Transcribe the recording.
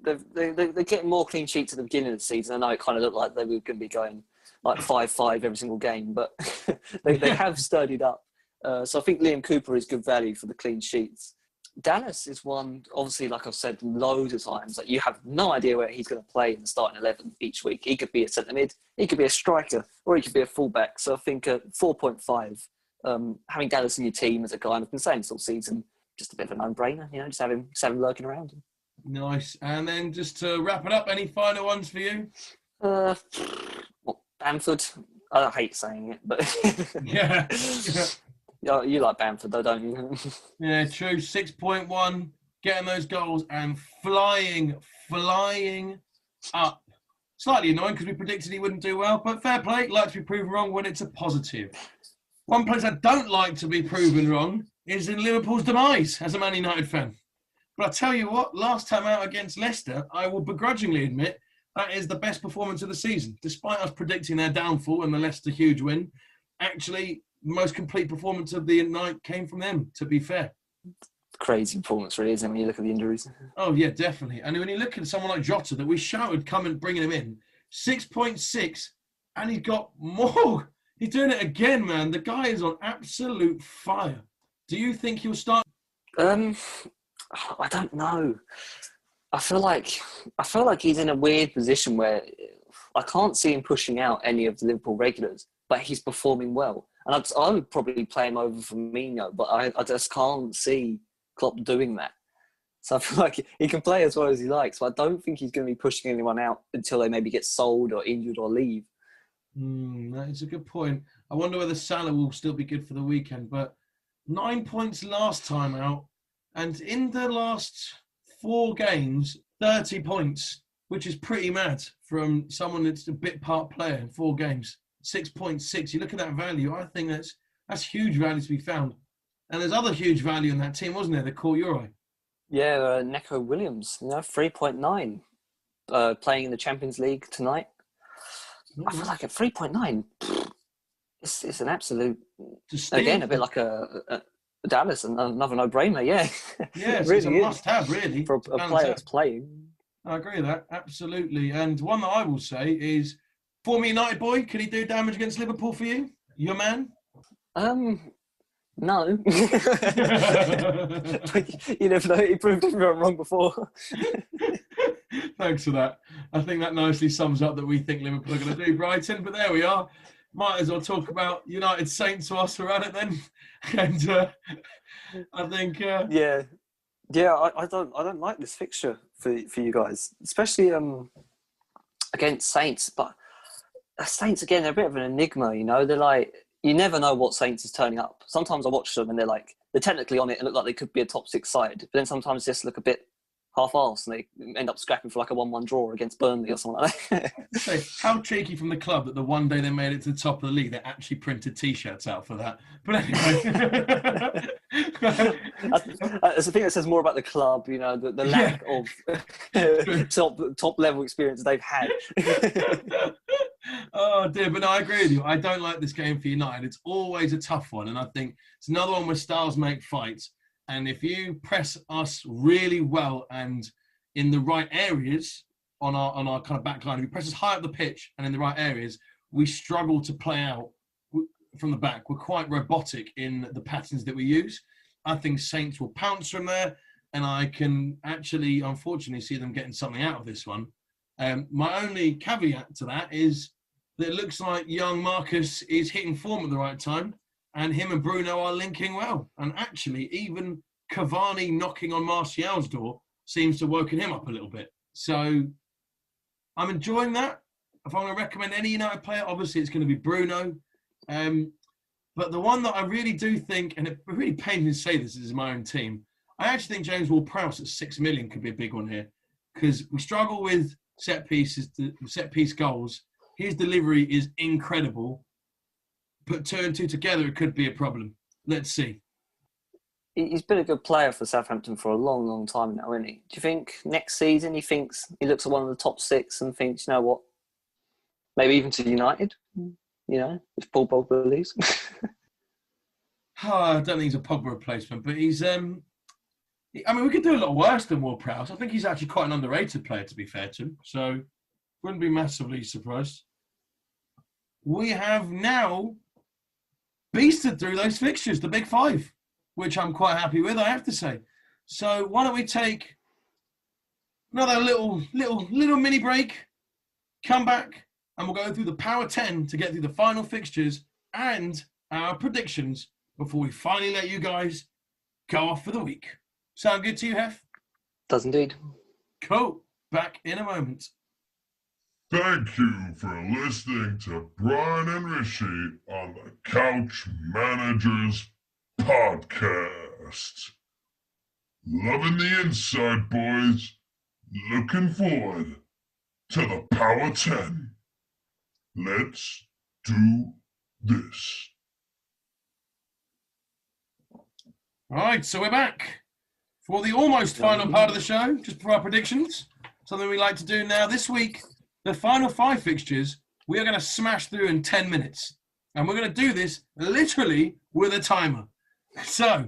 They're getting more clean sheets at the beginning of the season. I know it kind of looked like they were going to be going like 5-5 every single game, but they have sturdied up. So I think Liam Cooper is good value for the clean sheets. Dallas is one, obviously, like I've said loads of times, that you have no idea where he's going to play in the starting 11 each week. He could be a centre mid, he could be a striker, or he could be a fullback. So I think at 4.5, having Dallas in your team as a guy, and I've been saying this all season, just a bit of a no-brainer, just have him lurking around. Nice. And then just to wrap it up, any final ones for you? Bamford. I hate saying it, but Yeah. You like Bamford though, don't you? Yeah, true. 6.1, getting those goals and flying up. Slightly annoying because we predicted he wouldn't do well, but fair play. Like to be proven wrong when it's a positive. One place I don't like to be proven wrong is in Liverpool's demise as a Man United fan. But I tell you what, last time out against Leicester, I will begrudgingly admit that is the best performance of the season. Despite us predicting their downfall and the Leicester huge win, actually, the most complete performance of the night came from them, to be fair. Crazy performance, really, isn't it, when you look at the injuries? Oh, yeah, definitely. And when you look at someone like Jota, that we shouted coming, bringing him in, 6.6, and he's got more. He's doing it again, man. The guy is on absolute fire. Do you think he'll start? I don't know. I feel like he's in a weird position where I can't see him pushing out any of the Liverpool regulars, but he's performing well. And I would probably play him over Firmino, but I just can't see Klopp doing that. So I feel like he can play as well as he likes, but I don't think he's going to be pushing anyone out until they maybe get sold or injured or leave. That is a good point. I wonder whether Salah will still be good for the weekend, but 9 points last time out, and in the last 4 games, 30 points, which is pretty mad from someone that's a bit part player in 4 games. 6.6. You look at that value, I think that's huge value to be found. And there's other huge value in that team, wasn't there, that caught your eye? Yeah, Neco Williams, 3.9, playing in the Champions League tonight. I feel like at 3.9, it's an absolute, again, a bit like a Dallas, and another no-brainer, yeah. Yeah, really it's a must-have, really. For a player that's playing. I agree with that, absolutely. And one that I will say is, former United boy, can he do damage against Liverpool for you? Your man? No. You never know, he proved everyone wrong before. Thanks for that. I think that nicely sums up that we think Liverpool are going to do Brighton, but there we are. Might as well talk about United Saints whilst we're at it then. And I think... Yeah, I don't like this fixture for you guys, especially against Saints. But Saints, again, they're a bit of an enigma, They're like, you never know what Saints is turning up. Sometimes I watch them and they're technically on it and look like they could be a top 6 side, but then sometimes they just look a bit half-arsed and they end up scrapping for like a 1-1 draw against Burnley or something like that. So, how cheeky from the club that the one day they made it to the top of the league, they actually printed T-shirts out for that. But anyway. I think it says more about the club, the lack of top-level experience they've had. Oh, dear. But no, I agree with you. I don't like this game for United. It's always a tough one. And I think it's another one where styles make fights. And if you press us really well and in the right areas on our kind of back line, if you press us high up the pitch and in the right areas, we struggle to play out from the back. We're quite robotic in the patterns that we use. I think Saints will pounce from there, and I can actually, unfortunately, see them getting something out of this one. My only caveat to that is that it looks like young Marcus is hitting form at the right time, and him and Bruno are linking well. And actually, even Cavani knocking on Martial's door seems to have woken him up a little bit. So I'm enjoying that. If I'm going to recommend any United player, obviously it's going to be Bruno. But the one that I really do think, and it really pains me to say this is my own team, I actually think James Ward-Prowse at 6 million could be a big one here, because we struggle with set piece goals. His delivery is incredible. Put 2 and 2 together, it could be a problem. Let's see. He's been a good player for Southampton for a long, long time now, isn't he? Do you think next season he looks at one of the top 6 and thinks, you know what, maybe even to United, if Paul Pogba leaves? I don't think he's a Pogba replacement, but he's I mean, we could do a lot worse than Ward-Prowse. I think he's actually quite an underrated player, to be fair to him. So, wouldn't be massively surprised. We have now beasted through those fixtures, the big five, which I'm quite happy with, I have to say. So, why don't we take another little mini break, come back, and we'll go through the Power 10 to get through the final fixtures and our predictions before we finally let you guys go off for the week. Sound good to you, Hef? Does indeed. Cool. Back in a moment. Thank you for listening to Brian and Rishi on the Couch Managers Podcast. Loving the inside, boys. Looking forward to the Power 10. Let's do this. All right, so we're back for the almost final part of the show, just for our predictions. Something we like to do now. This week, the final five fixtures, we are going to smash through in 10 minutes. And we're going to do this literally with a timer. So,